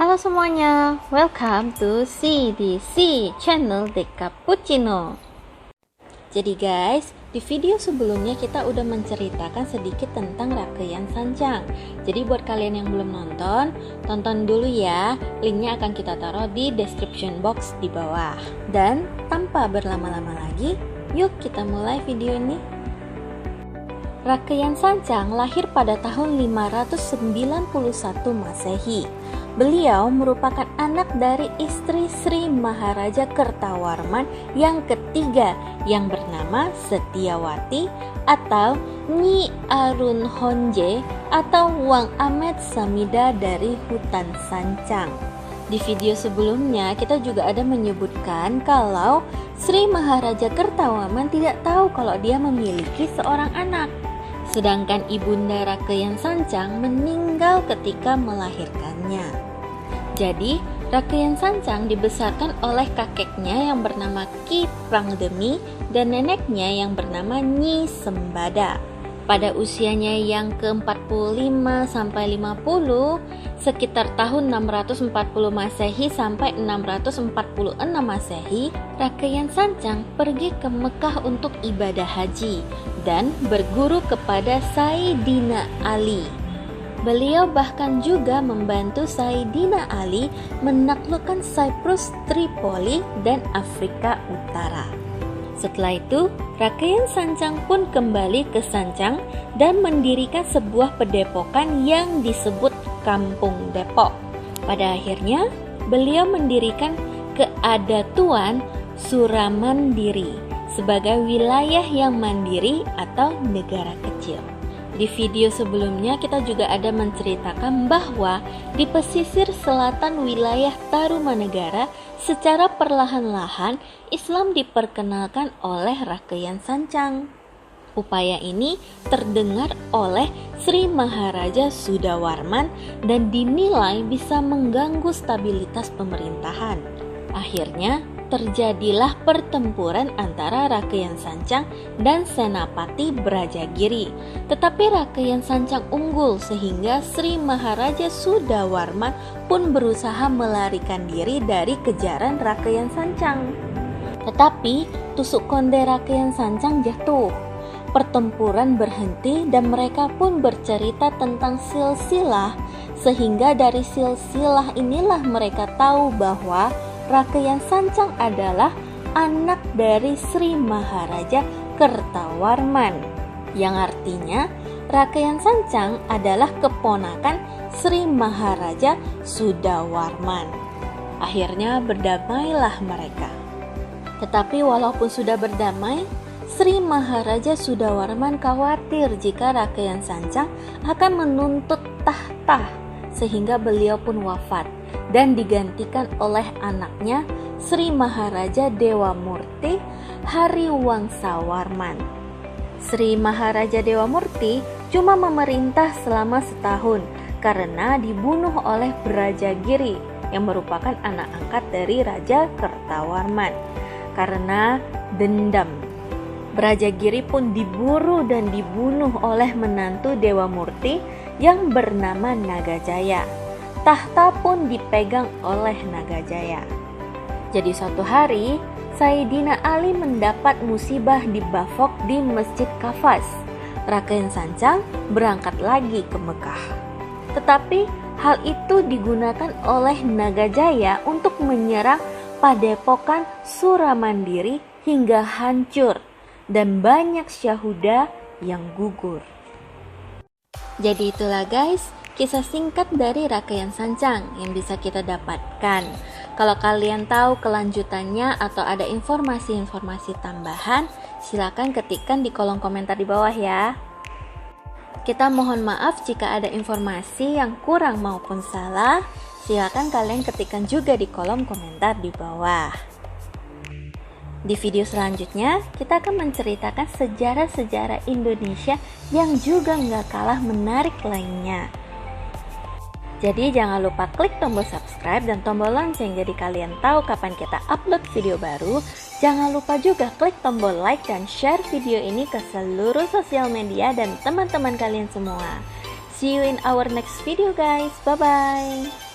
Halo semuanya, welcome to CDC Channel The Cappuccino. Jadi guys, di video sebelumnya kita udah menceritakan sedikit tentang Rakeyan Sancang. Jadi buat kalian yang belum nonton, tonton dulu ya. Linknya akan kita taruh di description box di bawah. Dan tanpa berlama-lama lagi, yuk kita mulai video ini. Rakeyan Sancang lahir pada tahun 591 Masehi. Beliau merupakan anak dari istri Sri Maharaja Kertawarman yang ketiga yang bernama Setiawati atau Nyi Arunhonje atau Wang Amet Samida dari Hutan Sancang. Di video sebelumnya kita juga ada menyebutkan kalau Sri Maharaja Kertawarman tidak tahu kalau dia memiliki seorang anak. Sedangkan ibunda Rakeyan Sancang meninggal ketika melahirkannya. Jadi, Rakeyan Sancang dibesarkan oleh kakeknya yang bernama Ki Prangdemi dan neneknya yang bernama Nyi Sembada. Pada usianya yang ke-45 sampai 50, sekitar tahun 640 Masehi sampai 646 Masehi, Rakeyan Sancang pergi ke Mekah untuk ibadah haji dan berguru kepada Sayyidina Ali. Beliau bahkan juga membantu Sayyidina Ali menaklukkan Cyprus, Tripoli, dan Afrika Utara. Setelah itu, Rakeyan Sancang pun kembali ke Sancang dan mendirikan sebuah padepokan yang disebut Kampung Depok. Pada akhirnya, beliau mendirikan Keadatuan Suramandiri sebagai wilayah yang mandiri atau negara kecil. Di video sebelumnya kita juga ada menceritakan bahwa di pesisir selatan wilayah Tarumanegara secara perlahan-lahan Islam diperkenalkan oleh Rakeyan Sancang. Upaya ini terdengar oleh Sri Maharaja Sudawarman dan dinilai bisa mengganggu stabilitas pemerintahan. Akhirnya terjadilah pertempuran antara Rakeyan Sancang dan Senapati Brajagiri. Tetapi Rakeyan Sancang unggul sehingga Sri Maharaja Sudawarman pun berusaha melarikan diri dari kejaran Rakeyan Sancang. Tetapi tusuk konde Rakeyan Sancang jatuh. Pertempuran berhenti dan mereka pun bercerita tentang silsilah, sehingga dari silsilah inilah mereka tahu bahwa Rakeyan Sancang adalah anak dari Sri Maharaja Kertawarman, yang artinya Rakeyan Sancang adalah keponakan Sri Maharaja Sudawarman. Akhirnya berdamailah mereka. Tetapi walaupun sudah berdamai, Sri Maharaja Sudawarman khawatir jika Rakeyan Sancang akan menuntut tahta, sehingga beliau pun wafat dan digantikan oleh anaknya Sri Maharaja Dewamurti Hariwangsawarman. Sri Maharaja Dewamurti cuma memerintah selama setahun karena dibunuh oleh Brajagiri yang merupakan anak angkat dari Raja Kertawarman. Karena dendam, Brajagiri pun diburu dan dibunuh oleh menantu Dewamurti yang bernama Nagajaya. Tahta pun dipegang oleh Nagajaya. Jadi suatu hari, Sayyidina Ali mendapat musibah di Bafok di Masjid Kafas. Rakeyan Sancang berangkat lagi ke Mekah. Tetapi hal itu digunakan oleh Nagajaya untuk menyerang padepokan Suramandiri hingga hancur dan banyak syahada yang gugur. Jadi itulah guys, kisah singkat dari Rakeyan Sancang yang bisa kita dapatkan. Kalau kalian tahu kelanjutannya atau ada informasi-informasi tambahan, silakan ketikkan di kolom komentar di bawah ya. Kita mohon maaf jika ada informasi yang kurang maupun salah. Silakan kalian ketikkan juga di kolom komentar di bawah. Di video selanjutnya, kita akan menceritakan sejarah-sejarah Indonesia yang juga nggak kalah menarik lainnya. Jadi jangan lupa klik tombol subscribe dan tombol lonceng jadi kalian tahu kapan kita upload video baru. Jangan lupa juga klik tombol like dan share video ini ke seluruh sosial media dan teman-teman kalian semua. See you in our next video guys. Bye-bye.